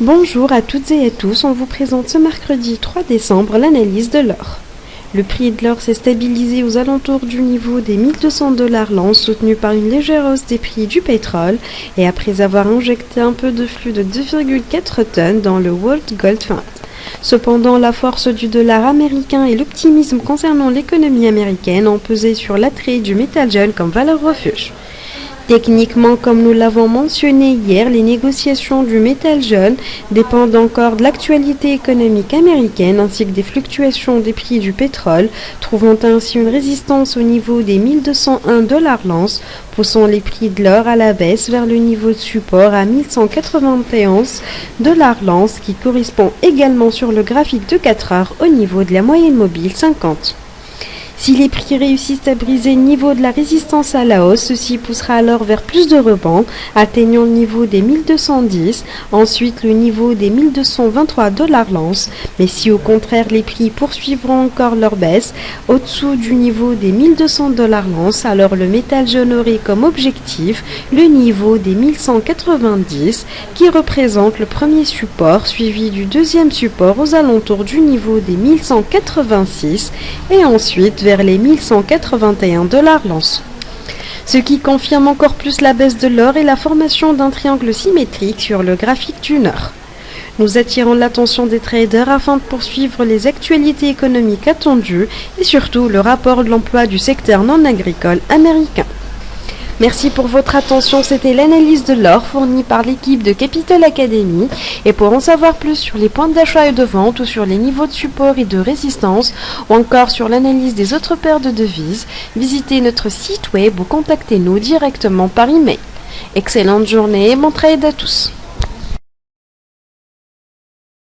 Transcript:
Bonjour à toutes et à tous, on vous présente ce mercredi 3 décembre l'analyse de l'or. Le prix de l'or s'est stabilisé aux alentours du niveau des 1200 $ l'once, soutenu par une légère hausse des prix du pétrole et après avoir injecté un peu de flux de 2,4 tonnes dans le World Gold Fund. Cependant, la force du dollar américain et l'optimisme concernant l'économie américaine ont pesé sur l'attrait du métal jaune comme valeur refuge. Techniquement, comme nous l'avons mentionné hier, les négociations du métal jaune dépendent encore de l'actualité économique américaine ainsi que des fluctuations des prix du pétrole, trouvant ainsi une résistance au niveau des 1201 $ l'once, poussant les prix de l'or à la baisse vers le niveau de support à 1191 $ l'once qui correspond également sur le graphique de 4 heures au niveau de la moyenne mobile 50. Si les prix réussissent à briser le niveau de la résistance à la hausse, ceci poussera alors vers plus de rebond, atteignant le niveau des 1210, ensuite le niveau des 1223 $ l'once. Mais si au contraire les prix poursuivront encore leur baisse au-dessous du niveau des 1200 $ l'once, alors le métal jaune aurait comme objectif le niveau des 1190 qui représente le premier support, suivi du deuxième support aux alentours du niveau des 1186 et ensuite vers les 1181 $ l'once. Ce qui confirme encore plus la baisse de l'or et la formation d'un triangle symétrique sur le graphique d'une heure. Nous attirons l'attention des traders afin de poursuivre les actualités économiques attendues et surtout le rapport de l'emploi du secteur non agricole américain. Merci pour votre attention, c'était l'analyse de l'or fournie par l'équipe de Capital Academy. Et pour en savoir plus sur les points d'achat et de vente ou sur les niveaux de support et de résistance ou encore sur l'analyse des autres paires de devises, visitez notre site web ou contactez-nous directement par email. Excellente journée et bon trade à tous.